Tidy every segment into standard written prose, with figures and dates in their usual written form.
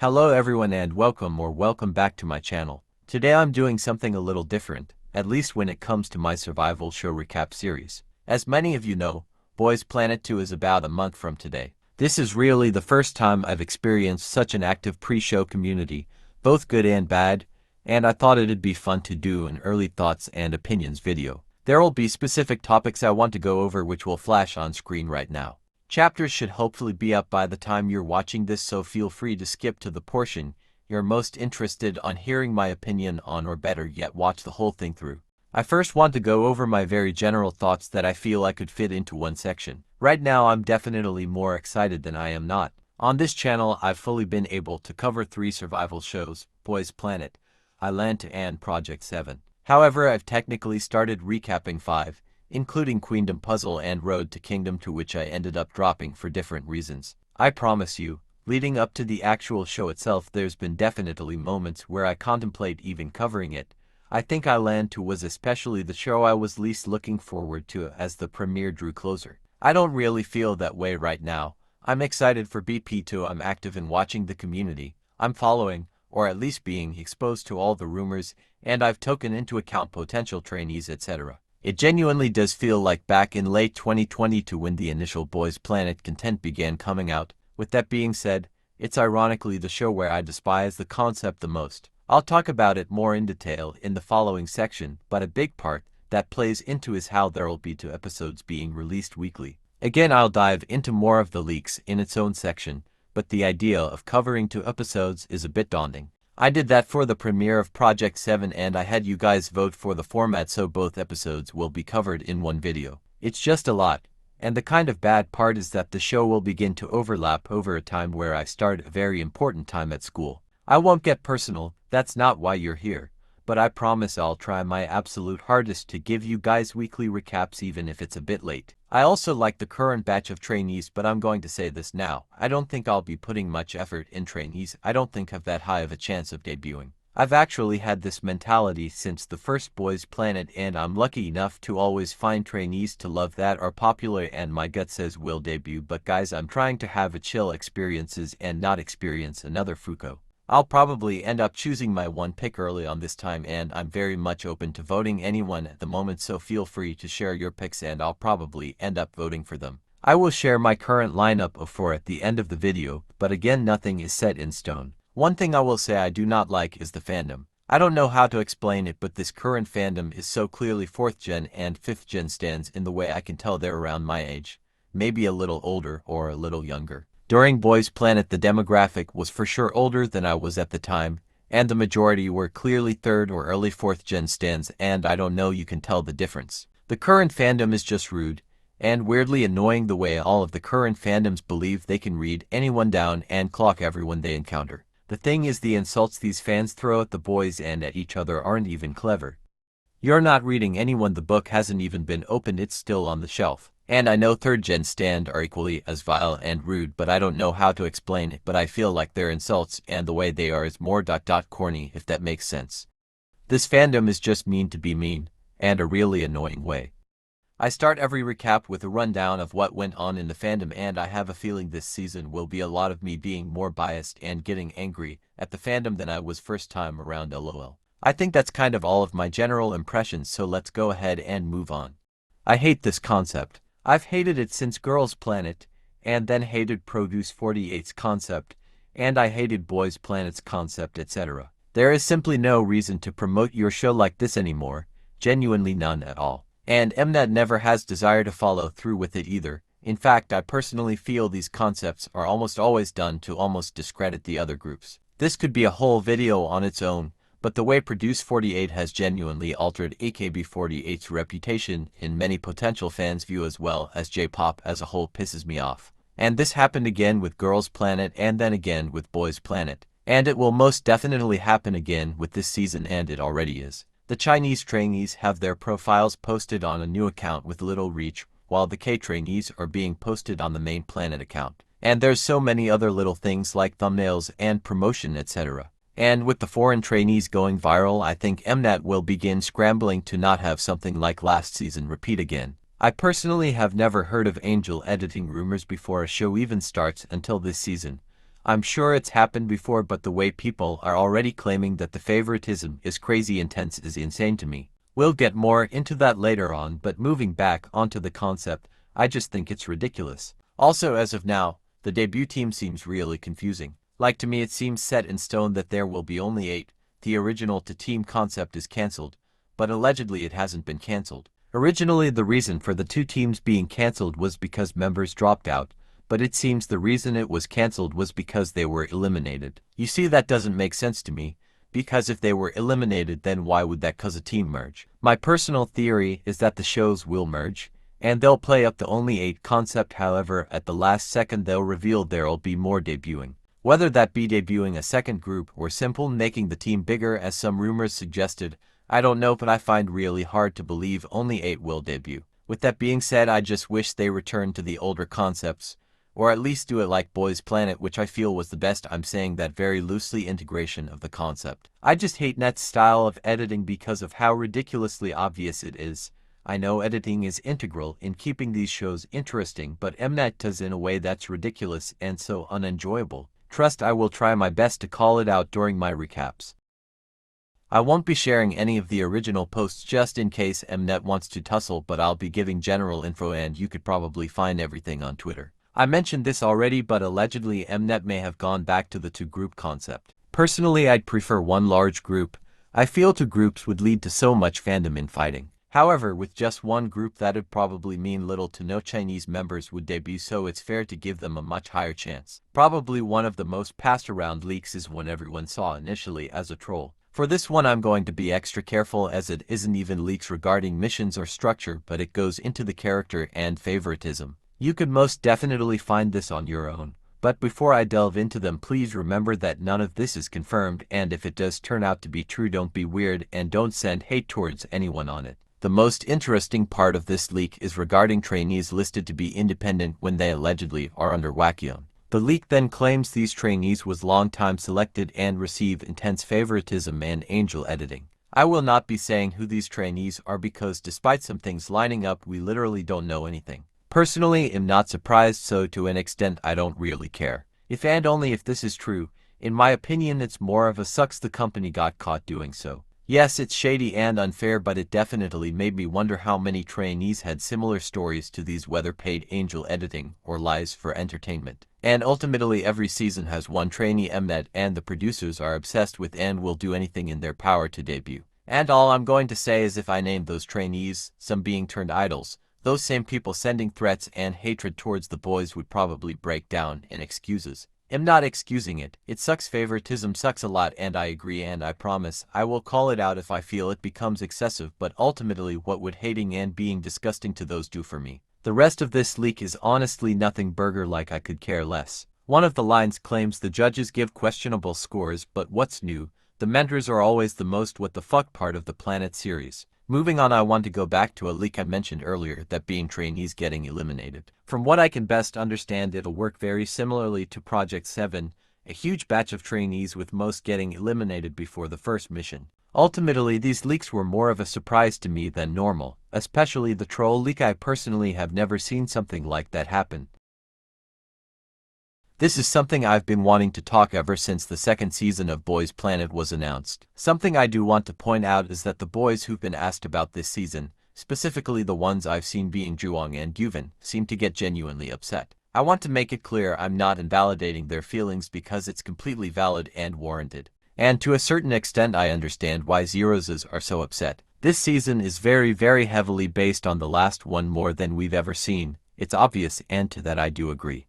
Hello everyone and welcome back to my channel. Today I'm doing something a little different, at least when it comes to my survival show recap series. As many of you know, Boys Planet 2 is about a month from today. This is really the first time I've experienced such an active pre-show community, both good and bad, and I thought it'd be fun to do an early thoughts and opinions video. There'll be specific topics I want to go over which will flash on screen right now. Chapters should hopefully be up by the time you're watching this, so feel free to skip to the portion you're most interested on hearing my opinion on, or better yet watch the whole thing through. I first want to go over my very general thoughts that I feel I could fit into one section. Right now I'm definitely more excited than I am not. On this channel I've fully been able to cover 3 survival shows, Boys Planet, ILLIT and Project 7. However, I've technically started recapping 5, including Queendom Puzzle and Road to Kingdom 2, which I ended up dropping for different reasons. I promise you, leading up to the actual show itself there's been definitely moments where I contemplate even covering it. I think ILLIT 2 was especially the show I was least looking forward to as the premiere drew closer. I don't really feel that way right now. I'm excited for BP2. I'm active in watching the community. I'm following, or at least being exposed to all the rumors, and I've taken into account potential trainees, etc. It genuinely does feel like back in late 2022 when the initial Boys Planet content began coming out. With that being said, it's ironically the show where I despise the concept the most. I'll talk about it more in detail in the following section, but a big part that plays into is how there'll be 2 episodes being released weekly. Again, I'll dive into more of the leaks in its own section, but the idea of covering 2 episodes is a bit daunting. I did that for the premiere of Project 7 and I had you guys vote for the format so both episodes will be covered in one video. It's just a lot, and the kind of bad part is that the show will begin to overlap over a time where I start a very important time at school. I won't get personal, that's not why you're here, but I promise I'll try my absolute hardest to give you guys weekly recaps even if it's a bit late. I also like the current batch of trainees, but I'm going to say this now. I don't think I'll be putting much effort in trainees. I don't think have that high of a chance of debuting. I've actually had this mentality since the first Boys Planet, and I'm lucky enough to always find trainees to love that are popular, and my gut says will debut, but guys, I'm trying to have a chill experiences and not experience another Fuko. I'll probably end up choosing my one pick early on this time, and I'm very much open to voting anyone at the moment, so feel free to share your picks and I'll probably end up voting for them. I will share my current lineup of 4 at the end of the video, but again nothing is set in stone. One thing I will say I do not like is the fandom. I don't know how to explain it, but this current fandom is so clearly 4th gen and 5th gen stands in the way I can tell they're around my age. Maybe a little older or a little younger. During Boys Planet the demographic was for sure older than I was at the time, and the majority were clearly 3rd or early 4th gen stands, and I don't know, you can tell the difference. The current fandom is just rude, and weirdly annoying the way all of the current fandoms believe they can read anyone down and clock everyone they encounter. The thing is, the insults these fans throw at the boys and at each other aren't even clever. You're not reading anyone, the book hasn't even been opened, it's still on the shelf. And I know 3rd gen stand are equally as vile and rude, but I don't know how to explain it, but I feel like their insults and the way they are is more corny, if that makes sense. This fandom is just mean to be mean, and a really annoying way. I start every recap with a rundown of what went on in the fandom, and I have a feeling this season will be a lot of me being more biased and getting angry at the fandom than I was first time around, lol. I think that's kind of all of my general impressions, so let's go ahead and move on. I hate this concept. I've hated it since Girls Planet, and then hated Produce 48's concept, and I hated Boys Planet's concept, etc. There is simply no reason to promote your show like this anymore, genuinely none at all. And Mnet never has desire to follow through with it either. In fact, I personally feel these concepts are almost always done to almost discredit the other groups. This could be a whole video on its own, but the way Produce 48 has genuinely altered AKB48's reputation in many potential fans' view as well as J-pop as a whole pisses me off. And this happened again with Girls Planet and then again with Boys Planet. And it will most definitely happen again with this season, and it already is. The Chinese trainees have their profiles posted on a new account with little reach, while the K-trainees are being posted on the main Planet account. And there's so many other little things like thumbnails and promotion, etc. And with the foreign trainees going viral, I think Mnet will begin scrambling to not have something like last season repeat again. I personally have never heard of Angel editing rumors before a show even starts until this season. I'm sure it's happened before, but the way people are already claiming that the favoritism is crazy intense is insane to me. We'll get more into that later on, but moving back onto the concept, I just think it's ridiculous. Also, as of now, the debut team seems really confusing. Like, to me it seems set in stone that there will be only 8. The original team concept is cancelled, but allegedly it hasn't been cancelled. Originally the reason for the 2 teams being cancelled was because members dropped out, but it seems the reason it was cancelled was because they were eliminated. You see, that doesn't make sense to me, because if they were eliminated, then why would that cause a team merge? My personal theory is that the shows will merge, and they'll play up the only 8 concept. However, at the last second they'll reveal there'll be more debuting. Whether that be debuting a second group or simple making the team bigger as some rumors suggested, I don't know, but I find really hard to believe only 8 will debut. With that being said, I just wish they returned to the older concepts, or at least do it like Boys Planet, which I feel was the best. I'm saying that very loosely, integration of the concept. I just hate Net's style of editing because of how ridiculously obvious it is. I know editing is integral in keeping these shows interesting, but Mnet does in a way that's ridiculous and so unenjoyable. Trust, I will try my best to call it out during my recaps. I won't be sharing any of the original posts just in case Mnet wants to tussle, but I'll be giving general info and you could probably find everything on Twitter. I mentioned this already, but allegedly Mnet may have gone back to the 2-group concept. Personally, I'd prefer 1 large group. I feel 2 groups would lead to so much fandom in fighting. However, with just 1 group, that'd probably mean little to no Chinese members would debut, so it's fair to give them a much higher chance. Probably one of the most passed around leaks is one everyone saw initially as a troll. For this one I'm going to be extra careful, as it isn't even leaks regarding missions or structure, but it goes into the character and favoritism. You could most definitely find this on your own. But before I delve into them, please remember that none of this is confirmed, and if it does turn out to be true, don't be weird and don't send hate towards anyone on it. The most interesting part of this leak is regarding trainees listed to be independent when they allegedly are under Yooyeon. The leak then claims these trainees was long time selected and receive intense favoritism and angel editing. I will not be saying who these trainees are because despite some things lining up, we literally don't know anything. Personally, I'm not surprised, so to an extent I don't really care. If and only if this is true, in my opinion it's more of a sucks the company got caught doing so. Yes, it's shady and unfair, but it definitely made me wonder how many trainees had similar stories to these, whether paid angel editing or lies for entertainment. And ultimately every season has 1 trainee Mnet, and the producers are obsessed with and will do anything in their power to debut. And all I'm going to say is if I named those trainees, some being turned idols, those same people sending threats and hatred towards the boys would probably break down in excuses. I'm not excusing it. It sucks, favoritism sucks a lot, and I agree, and I promise I will call it out if I feel it becomes excessive, but ultimately what would hating and being disgusting to those do for me? The rest of this leak is honestly nothing burger, like I could care less. One of the lines claims the judges give questionable scores, but what's new? The mentors are always the most what the fuck part of the Planet series. Moving on, I want to go back to a leak I mentioned earlier, that being trainees getting eliminated. From what I can best understand, it'll work very similarly to Project 7, a huge batch of trainees with most getting eliminated before the first mission. Ultimately, these leaks were more of a surprise to me than normal, especially the troll leak. I personally have never seen something like that happen. This is something I've been wanting to talk ever since the 2nd season of Boys Planet was announced. Something I do want to point out is that the boys who've been asked about this season, specifically the ones I've seen being Zhuang and Yves, seem to get genuinely upset. I want to make it clear I'm not invalidating their feelings because it's completely valid and warranted. And to a certain extent I understand why Zeroses are so upset. This season is very heavily based on the last one, more than we've ever seen. It's obvious, and to that I do agree.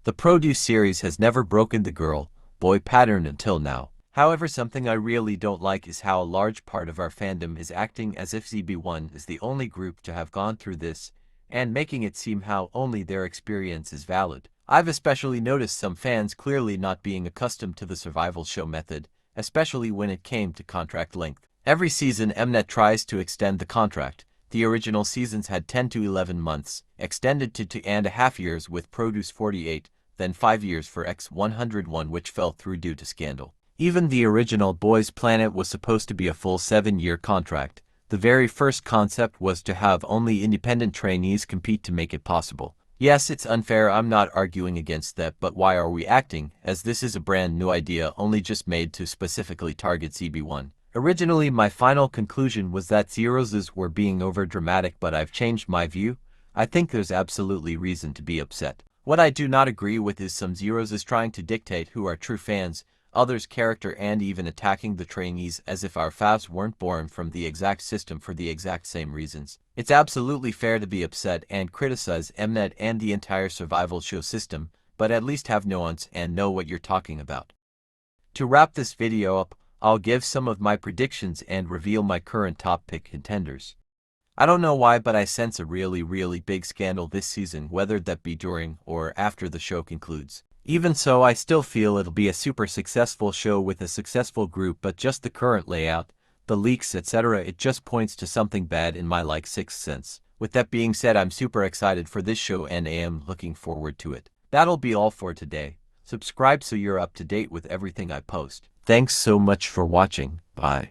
The Produce series has never broken the girl-boy pattern until now. However, something I really don't like is how a large part of our fandom is acting as if ZB1 is the only group to have gone through this, and making it seem how only their experience is valid. I've especially noticed some fans clearly not being accustomed to the survival show method, especially when it came to contract length. Every season Mnet tries to extend the contract. The original seasons had 10 to 11 months, extended to 2.5 years with Produce 48, then 5 years for X101, which fell through due to scandal. Even the original Boys Planet was supposed to be a full 7-year contract. The very first concept was to have only independent trainees compete to make it possible. Yes, it's unfair, I'm not arguing against that, but why are we acting, as this is a brand new idea only just made to specifically target CB1. Originally, my final conclusion was that Zeroses were being overdramatic, but I've changed my view. I think there's absolutely reason to be upset. What I do not agree with is some Zeroses trying to dictate who are true fans, others' character, and even attacking the trainees as if our favs weren't born from the exact system for the exact same reasons. It's absolutely fair to be upset and criticize Mnet and the entire survival show system, but at least have nuance and know what you're talking about. To wrap this video up, I'll give some of my predictions and reveal my current top pick contenders. I don't know why, but I sense a really big scandal this season, whether that be during or after the show concludes. Even so, I still feel it'll be a super successful show with a successful group, but just the current layout, the leaks, etc., it just points to something bad in my sixth sense. With that being said, I'm super excited for this show and am looking forward to it. That'll be all for today. Subscribe so you're up to date with everything I post. Thanks so much for watching. Bye.